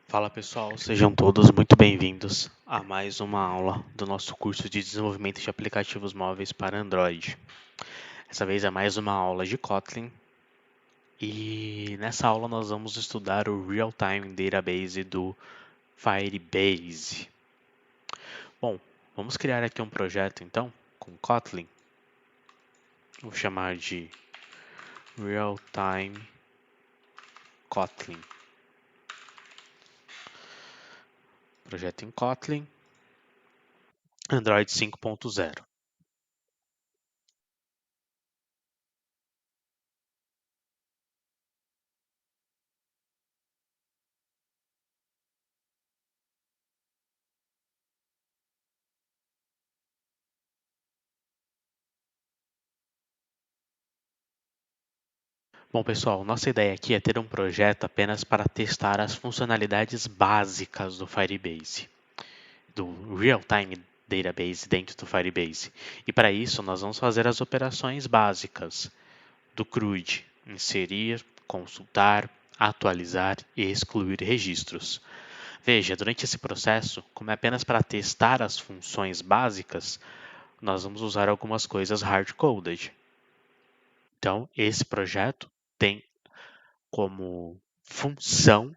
Fala pessoal, sejam todos muito bem-vindos a mais uma aula do nosso curso de desenvolvimento de aplicativos móveis para Android. Essa vez é mais uma aula de Kotlin e nessa aula nós vamos estudar o Real-Time Database do Firebase. Bom, vamos criar aqui um projeto então com Kotlin. Vou chamar de Real-Time Kotlin. Projeto em Kotlin, Android 5.0. Bom, pessoal, nossa ideia aqui é ter um projeto apenas para testar as funcionalidades básicas do Firebase, do Real-Time Database dentro do Firebase. E para isso, nós vamos fazer as operações básicas do CRUD: inserir, consultar, atualizar e excluir registros. Veja, durante esse processo, como é apenas para testar as funções básicas, nós vamos usar algumas coisas hard-coded. Então, esse projeto tem como função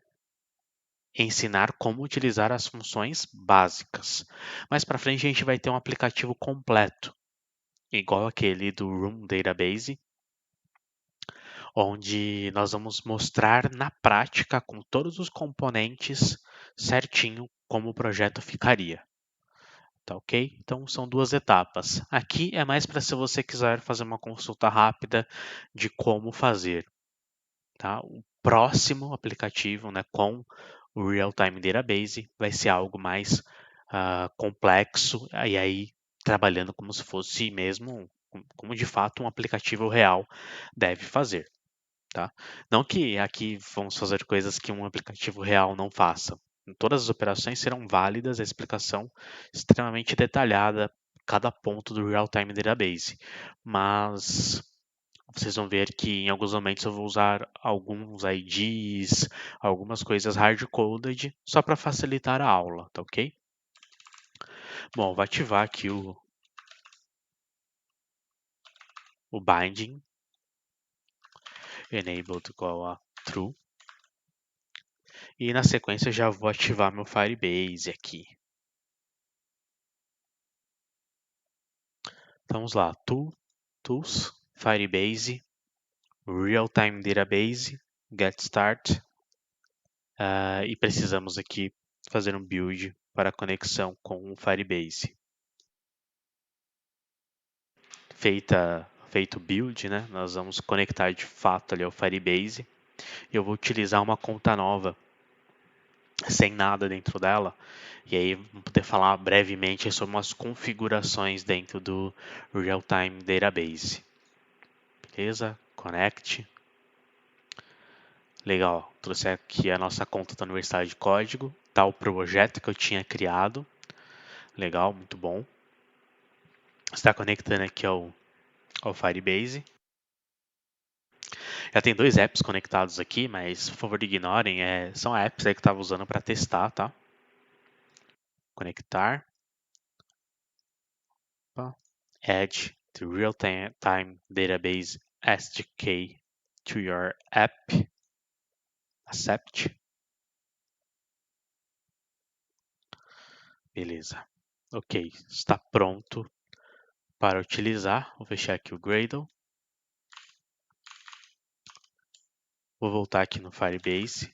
ensinar como utilizar as funções básicas. Mais para frente a gente vai ter um aplicativo completo, igual aquele do Room Database, onde nós vamos mostrar na prática com todos os componentes certinho como o projeto ficaria. Tá ok? Então são duas etapas. Aqui é mais para se você quiser fazer uma consulta rápida de como fazer. Tá? O próximo aplicativo, né, com o Real-Time Database vai ser algo mais complexo, e aí trabalhando como se fosse mesmo, como de fato um aplicativo real deve fazer. Tá? Não que aqui vamos fazer coisas que um aplicativo real não faça. Todas as operações serão válidas, a explicação extremamente detalhada, cada ponto do Real-Time Database. Mas vocês vão ver que em alguns momentos eu vou usar alguns IDs, algumas coisas hard-coded, só para facilitar a aula, tá ok? Bom, vou ativar aqui o binding, enabled igual a true, e na sequência já vou ativar meu Firebase aqui. Então, vamos lá, Tools, Firebase, Real-Time Database, Get Start, e precisamos aqui fazer um build para a conexão com o Firebase. Feito o build, né, nós vamos conectar de fato ali ao Firebase. Eu vou utilizar uma conta nova, sem nada dentro dela, e aí vamos poder falar brevemente sobre umas configurações dentro do Real-Time Database. Beleza? Connect. Legal, trouxe aqui a nossa conta da Universidade de Código, tá o projeto que eu tinha criado. Legal, muito bom. Está conectando aqui ao Firebase. Já tem dois apps conectados aqui, mas por favor ignorem, são apps aí que eu estava usando para testar, tá? Conectar. Add the real-time database SDK to your app. Accept. Beleza. Ok, está pronto para utilizar. Vou fechar aqui o Gradle. Vou voltar aqui no Firebase.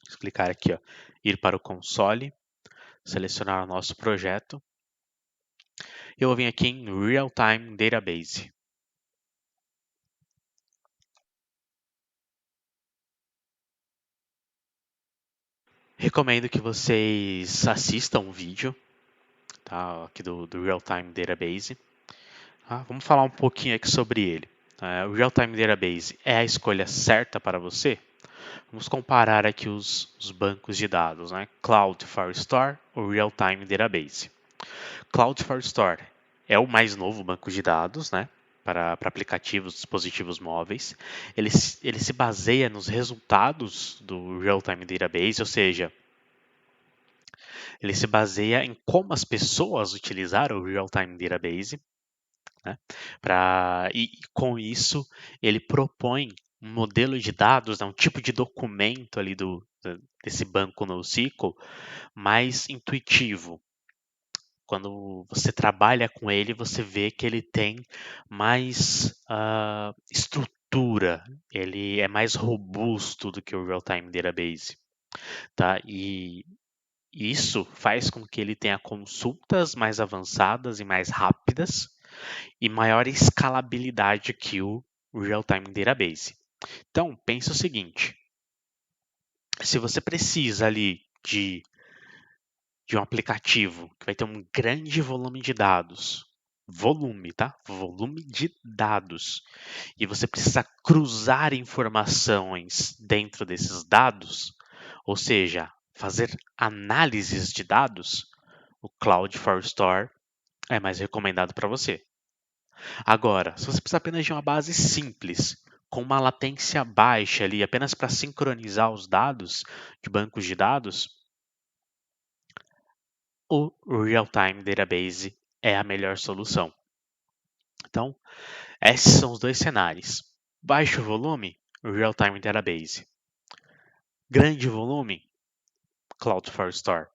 Vou clicar aqui, ó, ir para o console, selecionar o nosso projeto. Eu vou vir aqui em Real-Time Database. Recomendo que vocês assistam o vídeo, tá, aqui do Real-Time Database. Vamos falar um pouquinho aqui sobre ele. O Real-Time Database é a escolha certa para você? Vamos comparar aqui os bancos de dados, né? Cloud Firestore ou Real-Time Database. Cloud Firestore é o mais novo banco de dados, né? para aplicativos, dispositivos móveis. Ele se baseia nos resultados do Real-Time Database, ou seja, ele se baseia em como as pessoas utilizaram o Real-Time Database, né? E com isso, ele propõe um modelo de dados, né, um tipo de documento ali desse banco NoSQL mais intuitivo. Quando você trabalha com ele, você vê que ele tem mais estrutura, ele é mais robusto do que o Real-Time Database. Tá? E isso faz com que ele tenha consultas mais avançadas e mais rápidas e maior escalabilidade que o Real-Time Database. Então, pense o seguinte: se você precisa ali de um aplicativo que vai ter um grande volume de dados, volume, tá? Volume de dados, e você precisa cruzar informações dentro desses dados, ou seja, fazer análises de dados, o Cloud Store é mais recomendado para você. Agora, se você precisar apenas de uma base simples, com uma latência baixa ali, apenas para sincronizar os dados de bancos de dados, o Real-Time Database é a melhor solução. Então, esses são os dois cenários. Baixo volume, Real-Time Database. Grande volume, Cloud Store.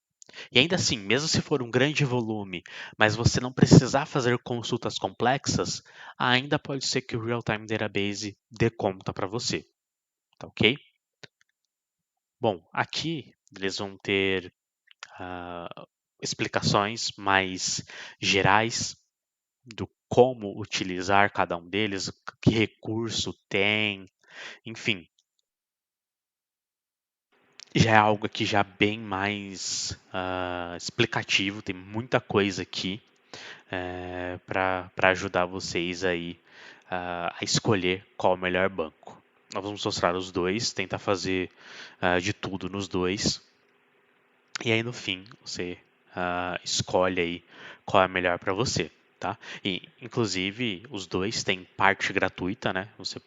E ainda assim, mesmo se for um grande volume, mas você não precisar fazer consultas complexas, ainda pode ser que o Real-Time Database dê conta para você. Tá ok? Bom, aqui eles vão ter explicações mais gerais do como utilizar cada um deles, que recurso tem, enfim. Já é algo aqui já bem mais explicativo, tem muita coisa aqui para ajudar vocês aí a escolher qual é o melhor banco. Nós vamos mostrar os dois, tentar fazer de tudo nos dois. E aí no fim você escolhe aí qual é melhor para você, tá? E inclusive os dois têm parte gratuita, né? Você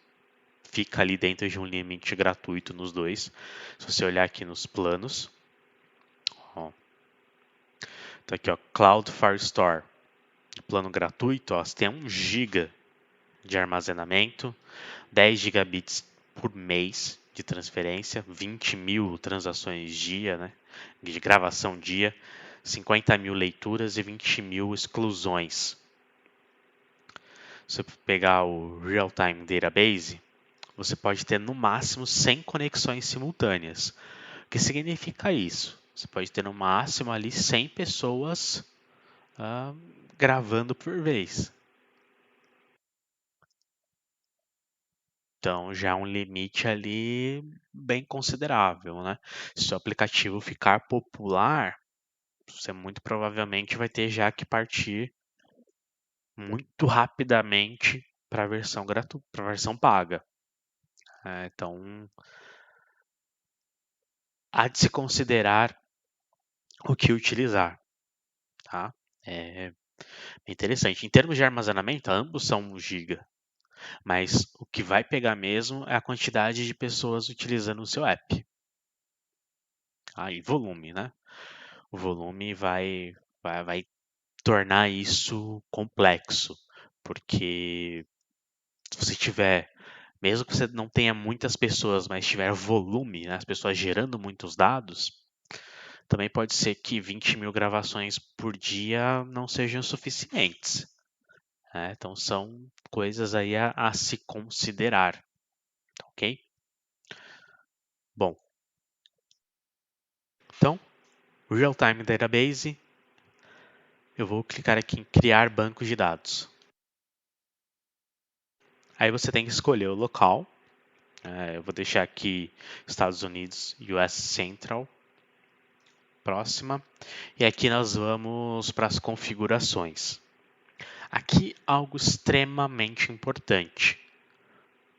fica ali dentro de um limite gratuito nos dois. Se você olhar aqui nos planos, ó, tá aqui ó, Cloud Firestore, plano gratuito, ó, você tem 1 GB de armazenamento, 10 gigabits por mês de transferência, 20 mil transações dia, né, de gravação dia, 50 mil leituras e 20 mil exclusões. Se você pegar o Real-Time Database, você pode ter no máximo 100 conexões simultâneas. O que significa isso? Você pode ter no máximo ali 100 pessoas gravando por vez. Então já é um limite ali bem considerável, né? Se o aplicativo ficar popular, você muito provavelmente vai ter já que partir muito rapidamente para a versão gratuita, para a versão paga. Então há de se considerar o que utilizar, tá? É interessante. Em termos de armazenamento, ambos são 1 GB, mas o que vai pegar mesmo é a quantidade de pessoas utilizando o seu app. E volume, né? O volume vai tornar isso complexo, porque se você tiver, mesmo que você não tenha muitas pessoas, mas tiver volume, né, as pessoas gerando muitos dados, também pode ser que 20 mil gravações por dia não sejam suficientes. Né? Então são coisas aí a se considerar, ok? Bom, então, Real-Time Database, eu vou clicar aqui em criar banco de dados. Aí você tem que escolher o local. Eu vou deixar aqui Estados Unidos, US Central, próxima. E aqui nós vamos para as configurações. Aqui algo extremamente importante.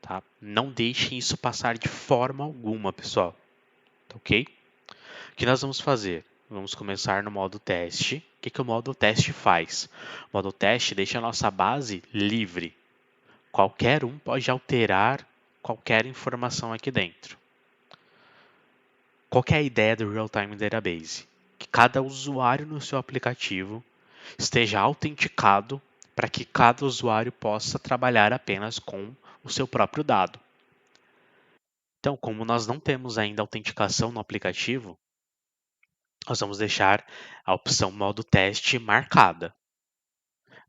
Tá? Não deixem isso passar de forma alguma, pessoal. Tá ok? O que nós vamos fazer? Vamos começar no modo teste. O que o modo teste faz? O modo teste deixa a nossa base livre. qualquer um pode alterar qualquer informação aqui dentro. Qual que é a ideia do Real-Time Database? Que cada usuário no seu aplicativo esteja autenticado para que cada usuário possa trabalhar apenas com o seu próprio dado. Então, como nós não temos ainda autenticação no aplicativo, nós vamos deixar a opção modo teste marcada.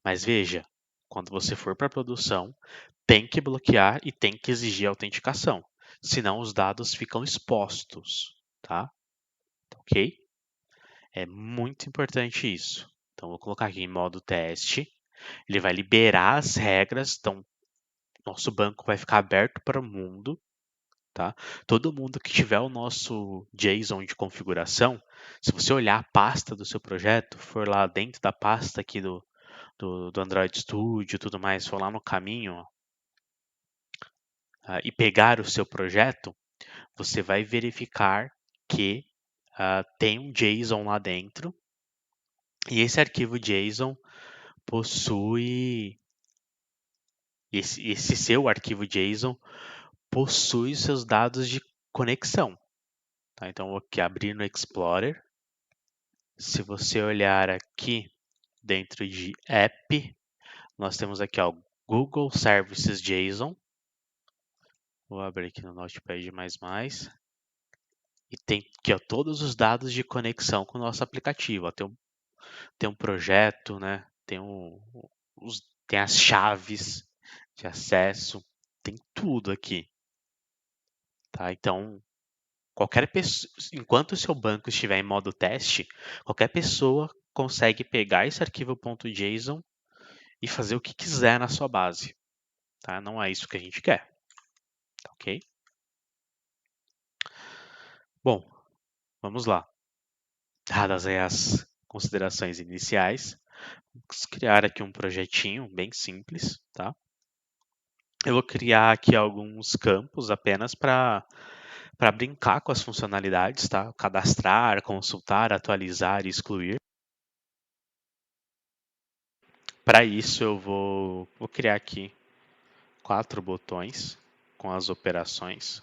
Mas veja, quando você for para a produção, tem que bloquear e tem que exigir autenticação, senão os dados ficam expostos, tá? Ok? É muito importante isso. Então, vou colocar aqui em modo teste. Ele vai liberar as regras, então nosso banco vai ficar aberto para o mundo, tá? Todo mundo que tiver o nosso JSON de configuração, se você olhar a pasta do seu projeto, for lá dentro da pasta aqui do Android Studio e tudo mais, for lá no caminho e pegar o seu projeto, você vai verificar que tem um JSON lá dentro e esse arquivo JSON possui esse seu arquivo JSON possui seus dados de conexão. Tá? Então, vou aqui abrir no Explorer. Se você olhar aqui dentro de App, nós temos aqui ó, Google Services JSON. Vou abrir aqui no Notepad++. E tem aqui ó, todos os dados de conexão com o nosso aplicativo. Ó, tem um projeto, né? Tem as chaves de acesso, tem tudo aqui. Tá? Então, qualquer pessoa, enquanto o seu banco estiver em modo teste, qualquer pessoa consegue pegar esse arquivo .json e fazer o que quiser na sua base. Tá? Não é isso que a gente quer. Tá, ok? Bom, vamos lá. Dadas aí as considerações iniciais, vamos criar aqui um projetinho bem simples. Tá? Eu vou criar aqui alguns campos apenas para brincar com as funcionalidades, tá? Cadastrar, consultar, atualizar e excluir. Para isso eu vou criar aqui 4 botões com as operações.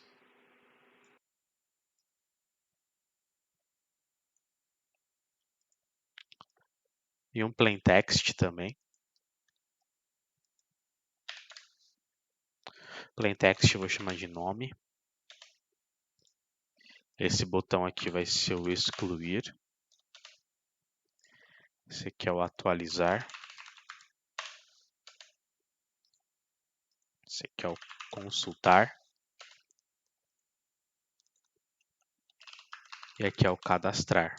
E um plain text também. Plain text eu vou chamar de nome. Esse botão aqui vai ser o excluir. Esse aqui é o atualizar. Esse aqui é o consultar. E aqui é o cadastrar.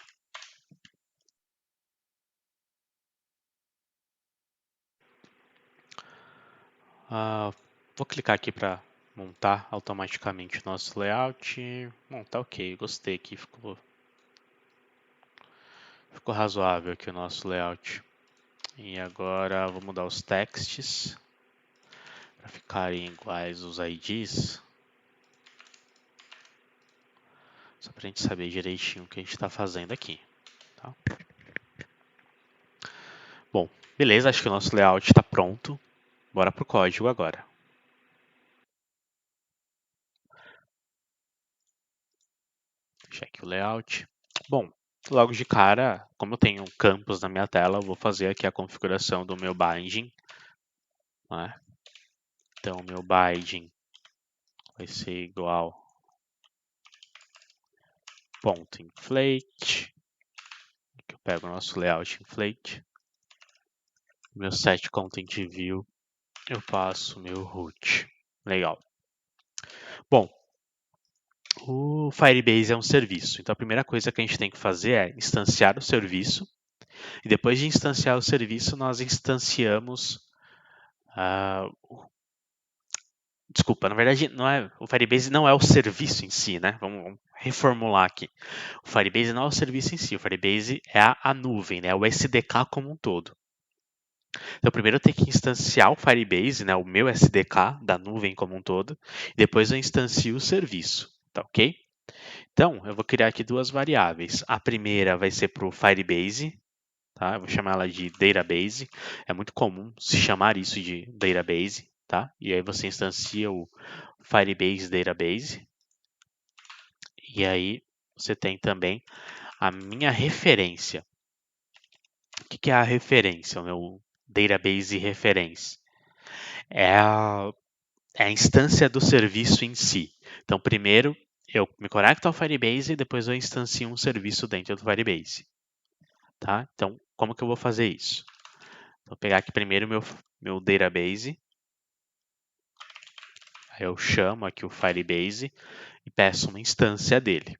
Vou clicar aqui para montar automaticamente o nosso layout. Bom, tá ok, gostei aqui, ficou razoável aqui o nosso layout. E agora vou mudar os texts para ficarem iguais os IDs. Só para a gente saber direitinho o que a gente está fazendo aqui. Tá? Bom, beleza, acho que o nosso layout está pronto. Bora para o código agora. Deixar aqui o layout. Bom, logo de cara, como eu tenho campos na minha tela, eu vou fazer aqui a configuração do meu binding. Né? Então, o meu binding vai ser igual ponto inflate. Aqui eu pego o nosso layout inflate. Meu set content view, eu passo meu root. Legal. Bom, o Firebase é um serviço. Então, a primeira coisa que a gente tem que fazer é instanciar o serviço. E depois de instanciar o serviço, nós instanciamos... Desculpa, na verdade, o Firebase não é o serviço em si, né? Vamos reformular aqui. O Firebase não é o serviço em si. O Firebase é a nuvem, né? O SDK como um todo. Então, primeiro eu tenho que instanciar o Firebase, né? O meu SDK da nuvem como um todo. E depois eu instancio o serviço, tá ok? Então, eu vou criar aqui duas variáveis. A primeira vai ser para o Firebase, tá? Eu vou chamar ela de database. É muito comum se chamar isso de database, tá? E aí você instancia o Firebase Database. E aí você tem também a minha referência. O que é a referência? O meu database reference. É a instância do serviço em si. Então, primeiro eu me conecto ao Firebase e depois eu instancio um serviço dentro do Firebase. Tá? Então, como que eu vou fazer isso? Vou pegar aqui primeiro meu database. Aí eu chamo aqui o Firebase e peço uma instância dele.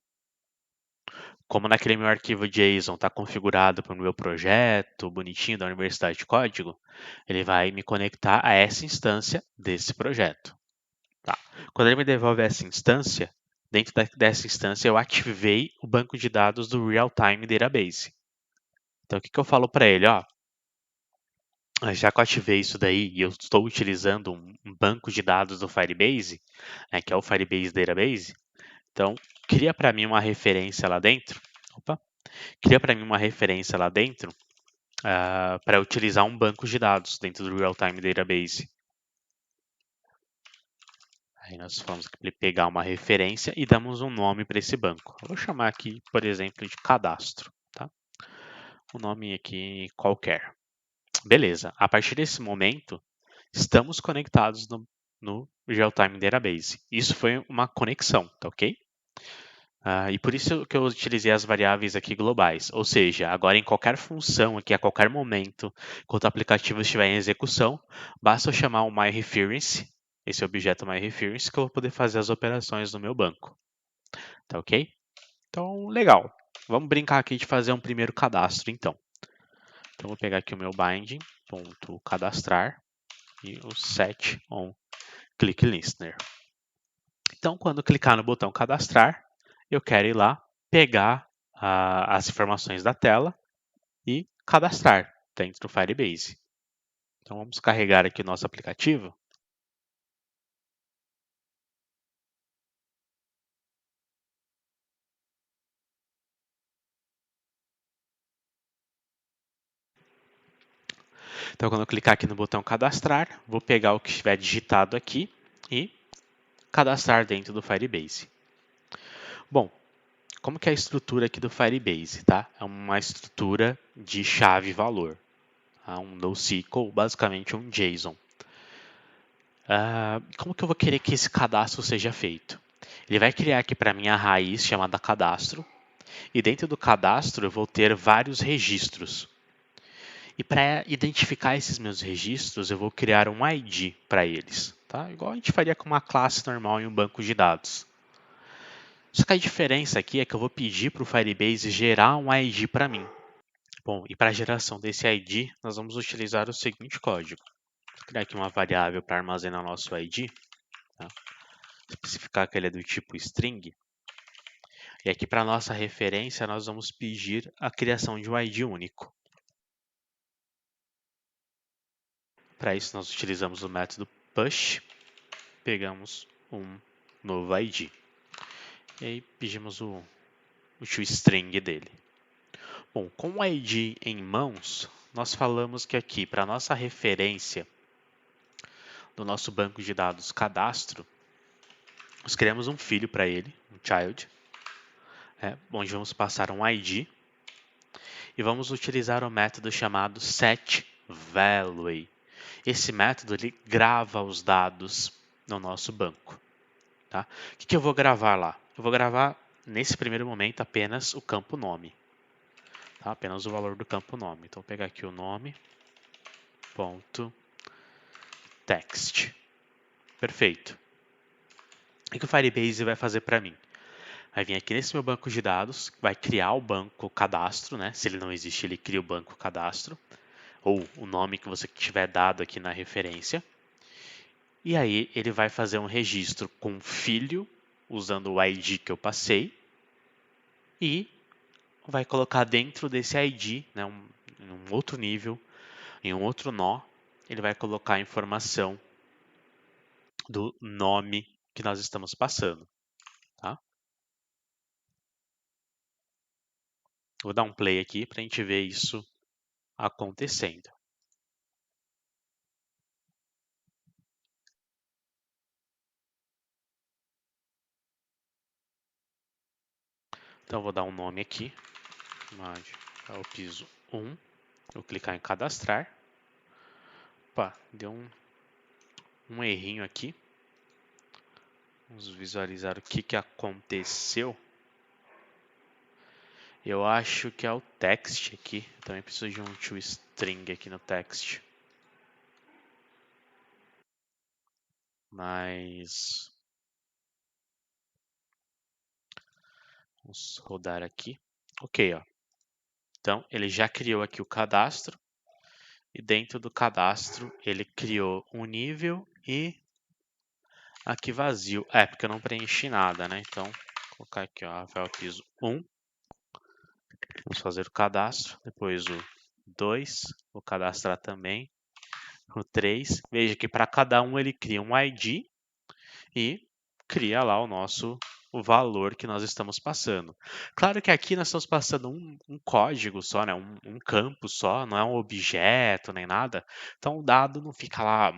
Como naquele meu arquivo JSON está configurado para o meu projeto, bonitinho da Universidade de Código, ele vai me conectar a essa instância desse projeto. Tá. Quando ele me devolve essa instância, dentro dessa instância eu ativei o banco de dados do Real-Time Database. Então o que eu falo para ele? Ó, já que eu ativei isso daí e eu estou utilizando um banco de dados do Firebase, né, que é o Firebase Database, então cria para mim uma referência lá dentro. Opa, cria para mim uma referência lá dentro para utilizar um banco de dados dentro do Real-Time Database. Aí nós vamos pegar uma referência e damos um nome para esse banco. Eu vou chamar aqui, por exemplo, de cadastro. Tá? Um nome aqui qualquer. Beleza, a partir desse momento, estamos conectados no Real-Time Database. Isso foi uma conexão, tá ok? E por isso que eu utilizei as variáveis aqui globais. Ou seja, agora em qualquer função aqui, a qualquer momento, enquanto o aplicativo estiver em execução, basta eu chamar o myReference, esse objeto myReference, que eu vou poder fazer as operações no meu banco. Tá ok? Então, legal. Vamos brincar aqui de fazer um primeiro cadastro, então. Então, vou pegar aqui o meu binding.cadastrar e o set on click listener. Então, quando clicar no botão cadastrar, eu quero ir lá pegar as informações da tela e cadastrar dentro do Firebase. Então, vamos carregar aqui o nosso aplicativo. Então, quando eu clicar aqui no botão cadastrar, vou pegar o que estiver digitado aqui e cadastrar dentro do Firebase. Bom, como que é a estrutura aqui do Firebase, tá? É uma estrutura de chave-valor, tá? Um NoSQL, basicamente um JSON. Como que eu vou querer que esse cadastro seja feito? Ele vai criar aqui para mim a raiz chamada cadastro, e dentro do cadastro eu vou ter vários registros. E para identificar esses meus registros, eu vou criar um ID para eles, tá? Igual a gente faria com uma classe normal em um banco de dados. Só que a diferença aqui é que eu vou pedir para o Firebase gerar um ID para mim. Bom, e para a geração desse ID, nós vamos utilizar o seguinte código. Vou criar aqui uma variável para armazenar nosso ID. Tá? Especificar que ele é do tipo string. E aqui para nossa referência, nós vamos pedir a criação de um ID único. Para isso, nós utilizamos o método push. Pegamos um novo ID. E aí pedimos o toString dele. Bom, com o ID em mãos, nós falamos que aqui, para nossa referência do nosso banco de dados cadastro, nós criamos um filho para ele, um child, onde vamos passar um ID e vamos utilizar o método chamado setValue. Esse método ele grava os dados no nosso banco. Tá? O que eu vou gravar lá? Eu vou gravar, nesse primeiro momento, apenas o campo nome. Tá? Apenas o valor do campo nome. Então, vou pegar aqui o nome, ponto, text. Perfeito. O que o Firebase vai fazer para mim? Vai vir aqui nesse meu banco de dados, vai criar o banco cadastro, né? Se ele não existe, ele cria o banco cadastro, ou o nome que você tiver dado aqui na referência. E aí ele vai fazer um registro com filho, usando o ID que eu passei, e vai colocar dentro desse ID, né, em um outro nível, em um outro nó, ele vai colocar a informação do nome que nós estamos passando. Tá? Vou dar um play aqui para a gente ver isso acontecendo. Então eu vou dar um nome aqui, é o piso 1. Vou clicar em cadastrar. Opa, deu um errinho aqui. Vamos visualizar o que aconteceu. Eu acho que é o text aqui. Também preciso de um toString aqui no text. Mas vamos rodar aqui. Ok, ó. Então ele já criou aqui o cadastro. E dentro do cadastro ele criou um nível e aqui vazio. É, porque eu não preenchi nada, né? Então, vou colocar aqui, ó, Rafael Piso 1. Vamos fazer o cadastro. Depois o 2. Vou cadastrar também. O 3. Veja que para cada um ele cria um ID e cria lá o valor que nós estamos passando. Claro que aqui nós estamos passando um código só, né? um campo só, não é um objeto nem nada. Então o dado não fica lá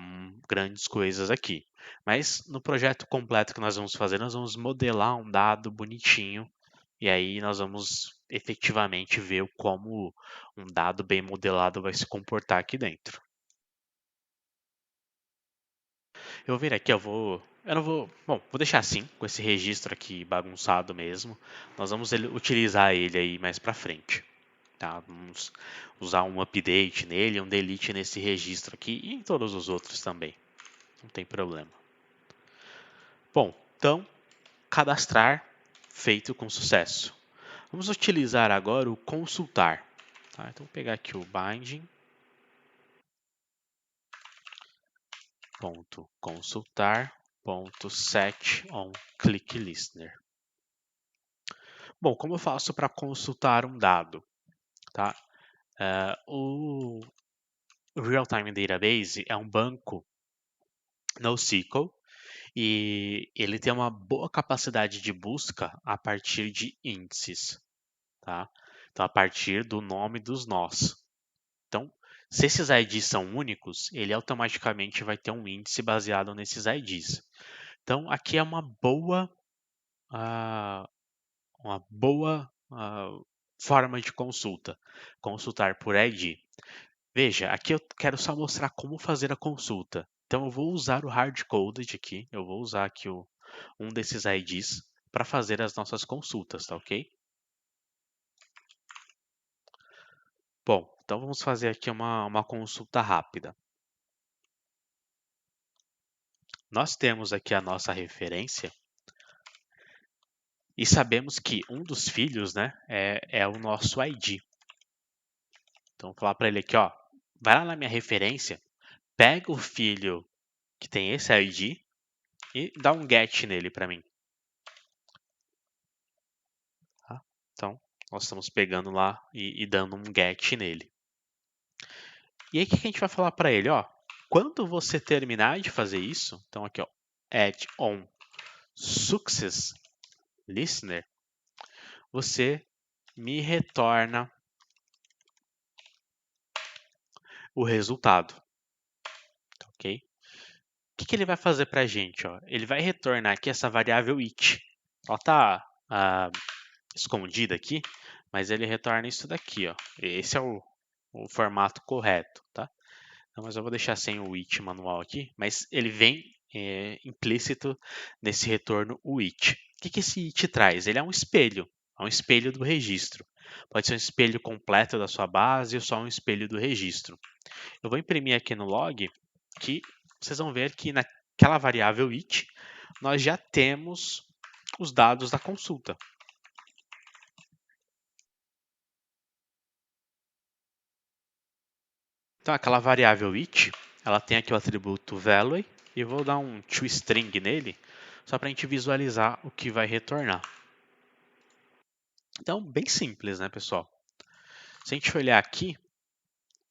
grandes coisas aqui. Mas no projeto completo que nós vamos fazer, nós vamos modelar um dado bonitinho e aí nós vamos efetivamente ver como um dado bem modelado vai se comportar aqui dentro. Eu vou vir aqui, eu não vou. Bom, vou deixar assim, com esse registro aqui bagunçado mesmo. Nós vamos utilizar ele aí mais pra frente. Tá? Vamos usar um update nele, um delete nesse registro aqui e em todos os outros também. Não tem problema. Bom, então, cadastrar feito com sucesso. Vamos utilizar agora o consultar. Tá? Então, vou pegar aqui o binding. Consultar.set on click listener. Bom, como eu faço para consultar um dado? Tá? O Real-Time Database é um banco NoSQL e ele tem uma boa capacidade de busca a partir de índices. Tá? Então, a partir do nome dos nós. Então, se esses IDs são únicos, ele automaticamente vai ter um índice baseado nesses IDs. Então, aqui é uh, uma boa forma de consulta. Consultar por ID. Veja, aqui eu quero só mostrar como fazer a consulta. Então eu vou usar o hardcoded aqui, eu vou usar aqui um desses IDs para fazer as nossas consultas, tá ok? Bom, então vamos fazer aqui uma consulta rápida. Nós temos aqui a nossa referência e sabemos que um dos filhos, né, é o nosso ID. Então vou falar para ele aqui, ó, vai lá na minha referência, pega o filho que tem esse ID e dá um get nele para mim. Tá? Então nós estamos pegando lá e dando um get nele. E aí o que a gente vai falar para ele, ó? Quando você terminar de fazer isso, então aqui ó, add on success listener, você me retorna o resultado, ok? O que ele vai fazer para a gente? Ó? Ele vai retornar aqui essa variável it. Ela está escondida aqui, mas ele retorna isso daqui. Ó. Esse é o formato correto. Tá? Então, mas eu vou deixar sem o it manual aqui, mas ele vem implícito nesse retorno o it. O que esse it traz? Ele é um espelho do registro. Pode ser um espelho completo da sua base ou só um espelho do registro. Eu vou imprimir aqui no log que vocês vão ver que naquela variável it nós já temos os dados da consulta. Então aquela variável it, ela tem aqui o atributo value e eu vou dar um toString nele só para a gente visualizar o que vai retornar. Então, bem simples, né, pessoal? Se a gente olhar aqui,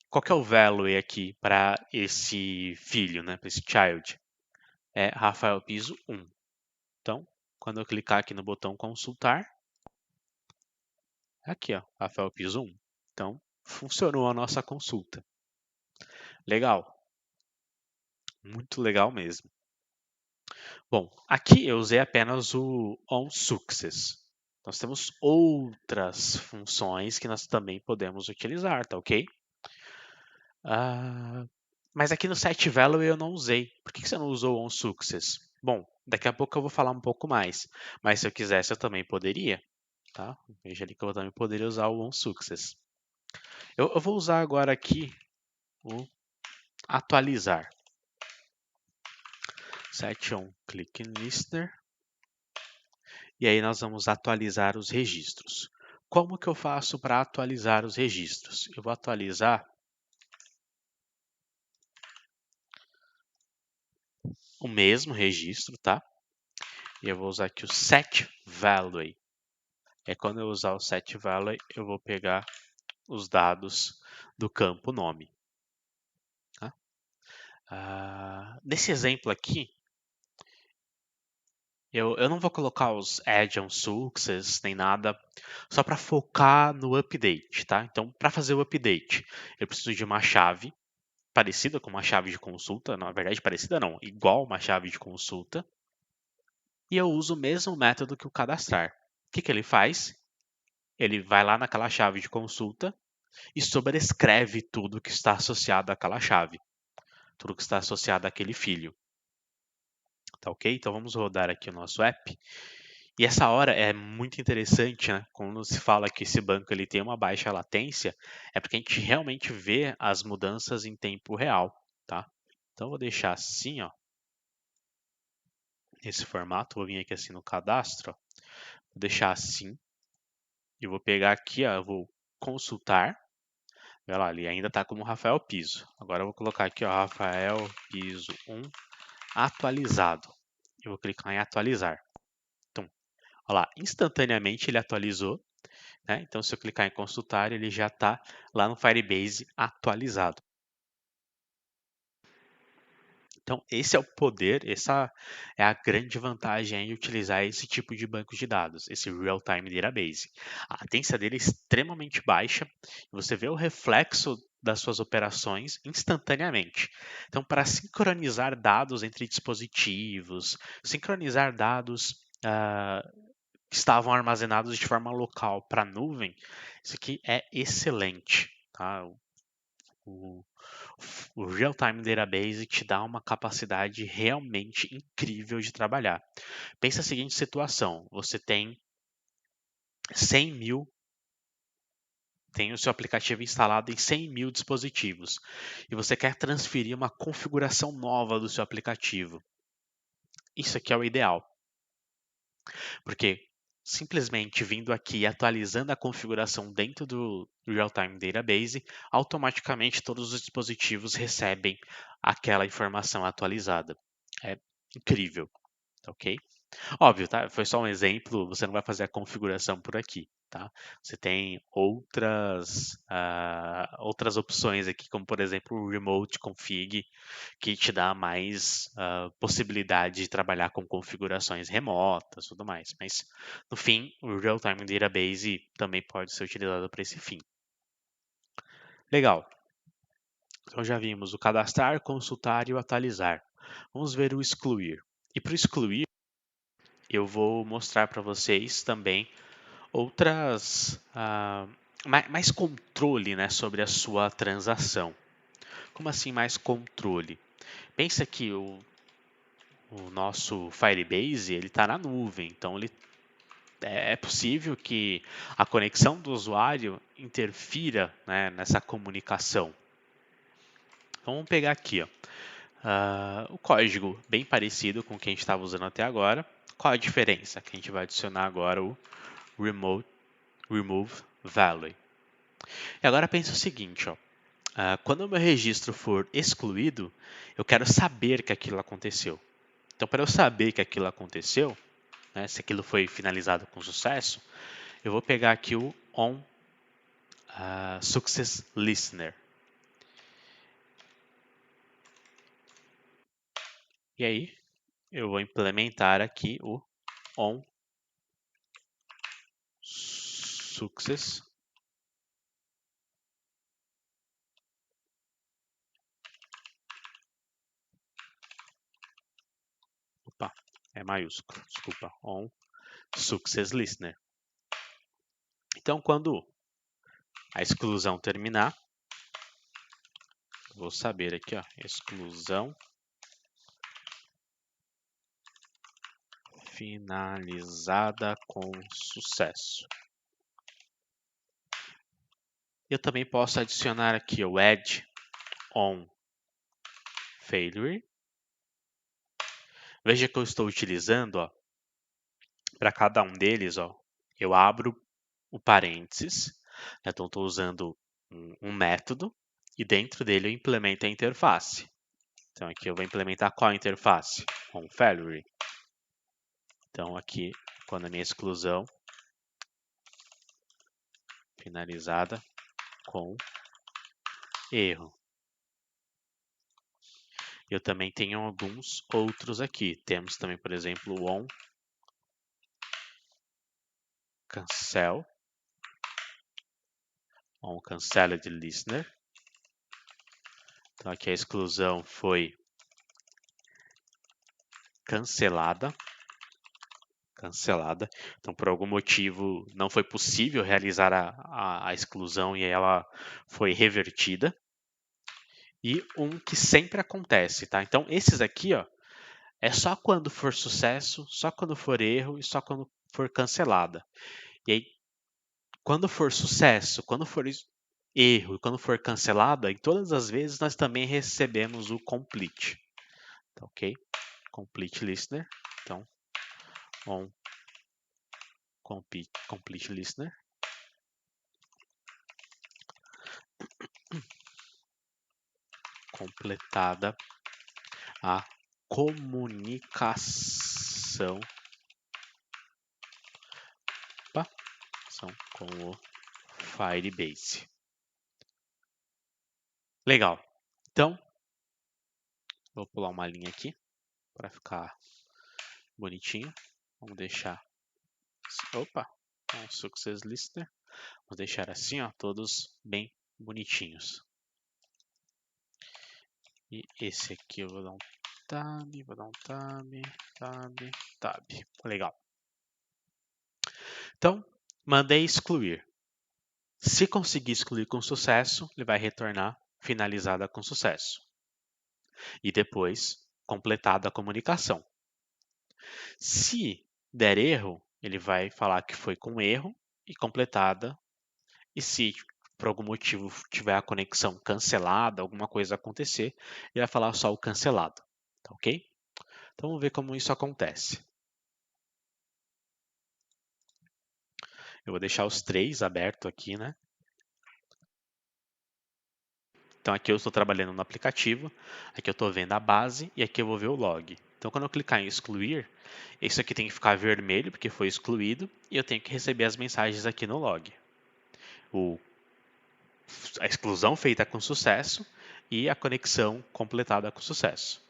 qual que é o value aqui para esse filho, né, para esse child? É Rafael Piso 1. Então, quando eu clicar aqui no botão consultar, aqui, ó, Rafael Piso 1. Então, funcionou a nossa consulta. Legal. Muito legal mesmo. Bom, aqui eu usei apenas o onSuccess. Nós temos outras funções que nós também podemos utilizar, tá ok? Mas aqui no setValue eu não usei. Por que você não usou o onSuccess? Bom, daqui a pouco eu vou falar um pouco mais. Mas se eu quisesse, eu também poderia. Tá? Veja ali que eu também poderia usar o onSuccess. Eu vou usar agora aqui o atualizar. Set on click listener. E aí nós vamos atualizar os registros. Como que eu faço para atualizar os registros? Eu vou atualizar o mesmo registro, tá? E eu vou usar aqui o setValue. Quando eu usar o setValue, eu vou pegar os dados do campo nome. Tá? Nesse exemplo aqui, eu não vou colocar os add on success nem nada, só para focar no update, tá? Então, para fazer o update, eu preciso de uma chave parecida com uma chave de consulta, na verdade parecida não, igual uma chave de consulta, e eu uso o mesmo método que o cadastrar. O que ele faz? Ele vai lá naquela chave de consulta e sobrescreve tudo que está associado àquela chave, tudo que está associado àquele filho. Tá ok? Então vamos rodar aqui o nosso app. E essa hora é muito interessante, né? Quando se fala que esse banco ele tem uma baixa latência, é porque a gente realmente vê as mudanças em tempo real, tá? Então eu vou deixar assim, ó, nesse formato, vou vir aqui assim no cadastro, ó, vou deixar assim, e vou pegar aqui, ó, eu vou consultar, olha lá, ele ainda está como Rafael Piso. Agora eu vou colocar aqui, ó, Rafael Piso 1 atualizado. Eu vou clicar em atualizar. Então, olha lá, instantaneamente ele atualizou, né? Então, se eu clicar em consultar, ele já está lá no Firebase atualizado. Então, esse é o poder, essa é a grande vantagem em utilizar esse tipo de banco de dados, esse Real-Time Database. A latência dele é extremamente baixa, e você vê o reflexo das suas operações instantaneamente. Então, para sincronizar dados entre dispositivos, sincronizar dados que estavam armazenados de forma local para a nuvem, isso aqui é excelente. Tá? O, o Real-Time Database te dá uma capacidade realmente incrível de trabalhar. Pensa a seguinte situação: você tem 100 mil, tem o seu aplicativo instalado em 100 mil dispositivos e você quer transferir uma configuração nova do seu aplicativo. Isso aqui é o ideal, porque simplesmente vindo aqui e atualizando a configuração dentro do Real-Time Database, automaticamente todos os dispositivos recebem aquela informação atualizada. É incrível, tá ok? Óbvio, tá? Foi só um exemplo, você não vai fazer a configuração por aqui, tá? Você tem outras opções aqui, como por exemplo o Remote Config, que te dá mais possibilidade de trabalhar com configurações remotas e tudo mais. Mas, no fim, o Real-Time Database também pode ser utilizado para esse fim. Legal. Então já vimos o cadastrar, consultar e o atualizar. Vamos ver o excluir. E para o excluir, eu vou mostrar para vocês também outras mais controle, né, sobre a sua transação. Como assim mais controle? Pensa que o nosso Firebase ele está na nuvem, então é possível que a conexão do usuário interfira, né, nessa comunicação. Então, vamos pegar aqui, ó, o código bem parecido com o que a gente estava usando até agora. Qual a diferença? Que a gente vai adicionar agora o remove value. E agora pensa o seguinte, ó, quando o meu registro for excluído, eu quero saber que aquilo aconteceu. Então, para eu saber que aquilo aconteceu, né, se aquilo foi finalizado com sucesso, eu vou pegar aqui o on success listener. E aí, eu vou implementar aqui o on success Opa, é maiúsculo, desculpa. On success listener. Então, quando a exclusão terminar, vou saber aqui, ó, exclusão finalizada com sucesso. Eu também posso adicionar aqui o add on failure. Veja que eu estou utilizando, para cada um deles, ó, eu abro o parênteses, né, então estou usando um método e dentro dele eu implemento a interface. Então aqui eu vou implementar qual interface? On failure. Então aqui, quando a minha exclusão finalizada com erro. Eu também tenho alguns outros aqui. Temos também, por exemplo, o on cancel, on canceled listener. Então aqui a exclusão foi cancelada. Então, por algum motivo, não foi possível realizar a exclusão e ela foi revertida. E um que sempre acontece, tá? Então, esses aqui, ó, é só quando for sucesso, só quando for erro e só quando for cancelada. E aí, quando for sucesso, quando for erro e quando for cancelada, em todas as vezes nós também recebemos o complete. Tá, ok? Complete listener. Então, on complete listener. Completada a comunicação com o Firebase. Legal. Então, vou pular uma linha aqui para ficar bonitinho. Vamos deixar. Opa! Um success listener. Vamos deixar assim, ó, todos bem bonitinhos. E esse aqui eu vou dar um tab. Legal. Então, mandei excluir. Se conseguir excluir com sucesso, ele vai retornar finalizada com sucesso. E depois, completada a comunicação. Se der erro, ele vai falar que foi com erro e completada. E se por algum motivo tiver a conexão cancelada, alguma coisa acontecer, ele vai falar só o cancelado. Tá ok? Então vamos ver como isso acontece. Eu vou deixar os três abertos aqui, né? Então aqui eu estou trabalhando no aplicativo, aqui eu estou vendo a base e aqui eu vou ver o log. Então quando eu clicar em excluir, isso aqui tem que ficar vermelho porque foi excluído e eu tenho que receber as mensagens aqui no log. A exclusão feita com sucesso e a conexão completada com sucesso.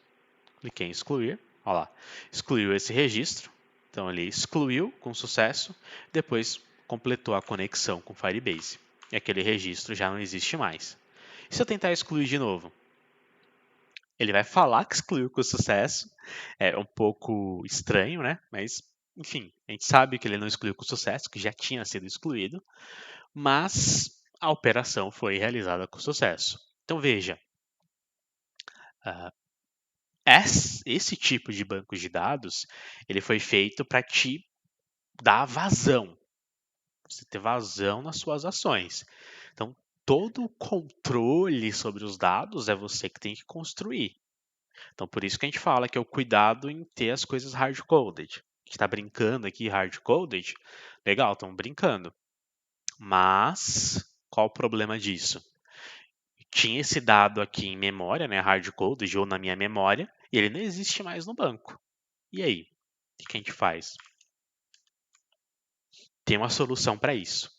Cliquei em excluir, olha lá, excluiu esse registro, então ele excluiu com sucesso, depois completou a conexão com Firebase. E aquele registro já não existe mais. E se eu tentar excluir de novo? Ele vai falar que excluiu com sucesso, é um pouco estranho, né? Mas, enfim, a gente sabe que ele não excluiu com sucesso, que já tinha sido excluído, mas a operação foi realizada com sucesso. Então veja, esse tipo de banco de dados ele foi feito para te dar vazão, você ter vazão nas suas ações. Então todo o controle sobre os dados é você que tem que construir. Então por isso que a gente fala que é o cuidado em ter as coisas hard-coded. A gente está brincando aqui hard-coded, legal, estamos brincando. Mas qual o problema disso? Tinha esse dado aqui em memória, né, hard-coded ou na minha memória, e ele não existe mais no banco. E aí? O que a gente faz? Tem uma solução para isso.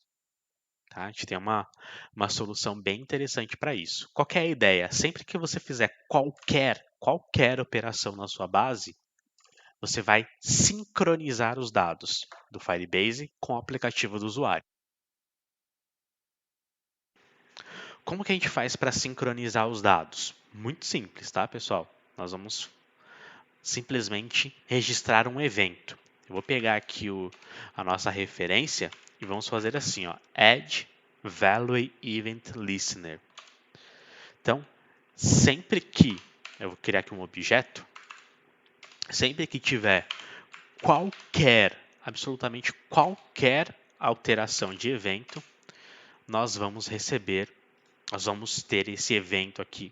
Tá? A gente tem uma solução bem interessante para isso. Qual é a ideia? Sempre que você fizer qualquer operação na sua base, você vai sincronizar os dados do Firebase com o aplicativo do usuário. Como que a gente faz para sincronizar os dados? Muito simples, tá, pessoal? Nós vamos simplesmente registrar um evento. Eu vou pegar aqui a nossa referência e vamos fazer assim, ó, add value event listener. Então, sempre que eu vou criar aqui um objeto, sempre que tiver absolutamente qualquer alteração de evento, nós vamos ter esse evento aqui.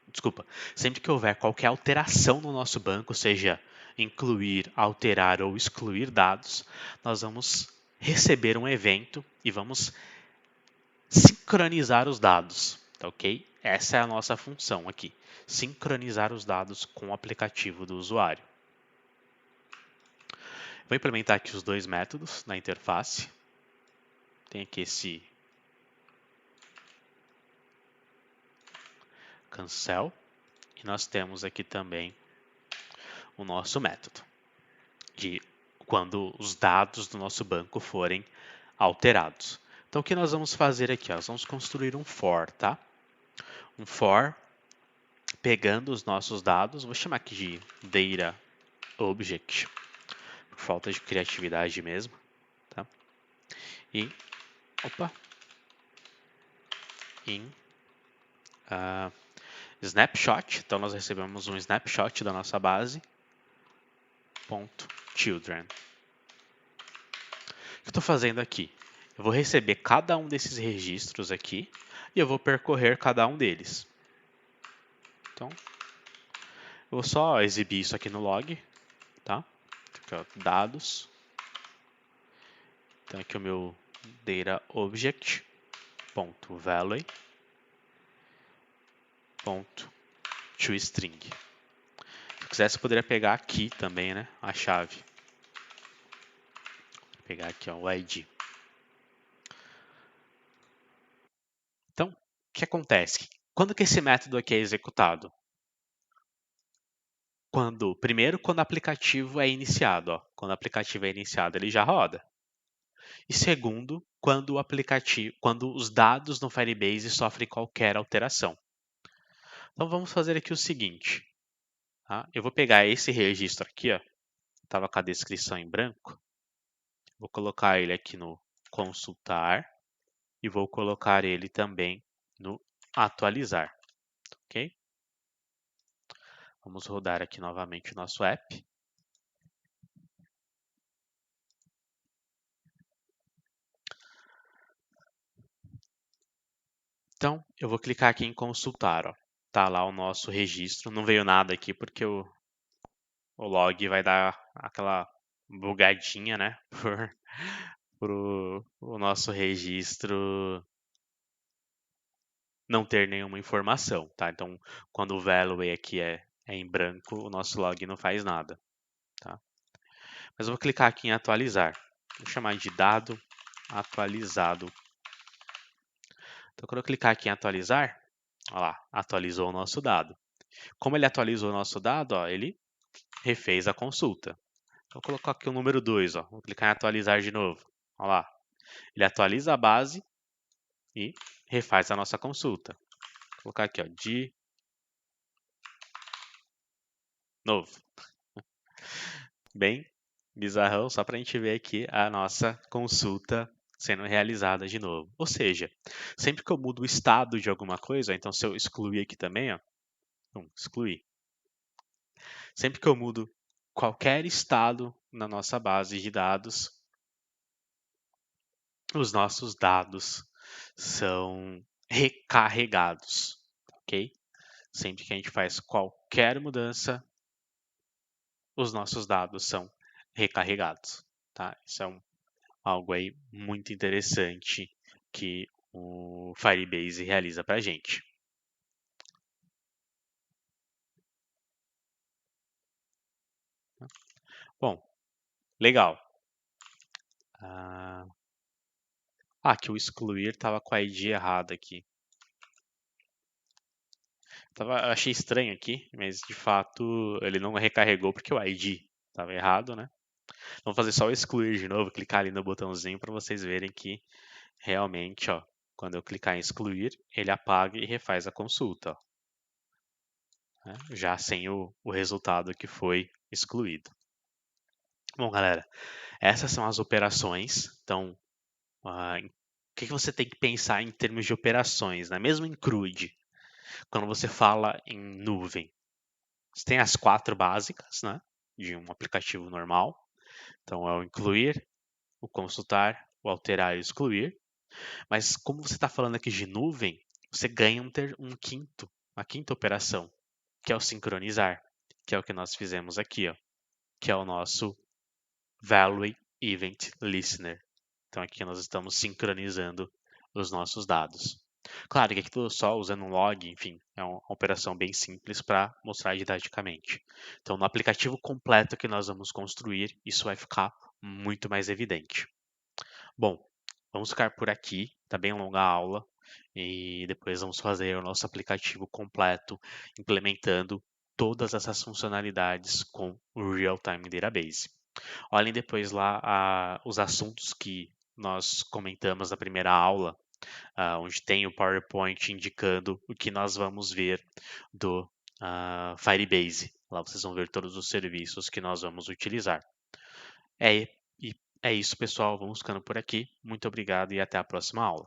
Desculpa, sempre que houver qualquer alteração no nosso banco, seja incluir, alterar ou excluir dados, nós vamos receber um evento e vamos sincronizar os dados, tá ok? Essa é a nossa função aqui, sincronizar os dados com o aplicativo do usuário. Vou implementar aqui os dois métodos na interface. Tem aqui esse cancel e nós temos aqui também o nosso método de quando os dados do nosso banco forem alterados. Então o que nós vamos fazer aqui? Nós vamos construir um for, tá? Um for pegando os nossos dados, vou chamar aqui de data object, por falta de criatividade mesmo, tá? E em snapshot, então nós recebemos um snapshot da nossa base, .children. O que eu estou fazendo aqui? Eu vou receber cada um desses registros aqui e eu vou percorrer cada um deles. Então, eu vou só exibir isso aqui no log, tá? Aqui, ó, dados. Então aqui o meu data object .value .toString. Se eu quisesse, eu poderia pegar aqui também, né, a chave. Vou pegar aqui, ó, o ID. Então, o que acontece? Quando que esse método aqui é executado? Primeiro, quando o aplicativo é iniciado. Ó. Quando o aplicativo é iniciado, ele já roda. E segundo, quando os dados no Firebase sofrem qualquer alteração. Então vamos fazer aqui o seguinte. Tá? Eu vou pegar esse registro aqui, ó. Estava com a descrição em branco. Vou colocar ele aqui no consultar e vou colocar ele também no atualizar. Ok? Vamos rodar aqui novamente o nosso app. Então, eu vou clicar aqui em consultar. Ó. Tá lá o nosso registro. Não veio nada aqui porque o log vai dar aquela bugadinha, né? Por o nosso registro não ter nenhuma informação, tá? Então, quando o value aqui é em branco, o nosso log não faz nada, tá? Mas eu vou clicar aqui em atualizar. Vou chamar de dado atualizado. Então, quando eu clicar aqui em atualizar, ó lá, atualizou o nosso dado. Como ele atualizou o nosso dado, ó, ele refez a consulta. Vou colocar aqui o número 2, ó. Vou clicar em atualizar de novo. Ó lá. Ele atualiza a base e refaz a nossa consulta. Vou colocar aqui, ó, de novo. Bem bizarrão, só para a gente ver aqui a nossa consulta sendo realizada de novo. Ou seja, sempre que eu mudo o estado de alguma coisa, então se eu excluir aqui também, ó, excluir. Sempre que eu mudo qualquer estado na nossa base de dados, os nossos dados são recarregados, ok? Sempre que a gente faz qualquer mudança, os nossos dados são recarregados, tá? Isso é algo aí muito interessante que o Firebase realiza para a gente. Bom, legal. Que o excluir estava com a ID errada aqui. Eu achei estranho aqui, mas de fato ele não recarregou porque o ID estava errado, né? Vamos fazer só o excluir de novo, clicar ali no botãozinho para vocês verem que realmente, ó, quando eu clicar em excluir, ele apaga e refaz a consulta, ó, né? Já sem o resultado que foi excluído. Bom, galera, essas são as operações. Então, o que você tem que pensar em termos de operações, né? Mesmo em CRUD, quando você fala em nuvem, você tem as 4 básicas, né? De um aplicativo normal. Então, é o incluir, o consultar, o alterar e o excluir. Mas como você está falando aqui de nuvem, você ganha uma quinta operação, que é o sincronizar, que é o que nós fizemos aqui, ó, que é o nosso Value Event Listener. Então aqui nós estamos sincronizando os nossos dados. Claro que aqui estou só usando um log, enfim, é uma operação bem simples para mostrar didaticamente. Então no aplicativo completo que nós vamos construir, isso vai ficar muito mais evidente. Bom, vamos ficar por aqui, tá bem longa a aula, e depois vamos fazer o nosso aplicativo completo, implementando todas essas funcionalidades com o Real-Time Database. Olhem depois lá os assuntos que nós comentamos na primeira aula, onde tem o PowerPoint indicando o que nós vamos ver do Firebase. Lá vocês vão ver todos os serviços que nós vamos utilizar. E é isso, pessoal. Vamos ficando por aqui. Muito obrigado e até a próxima aula.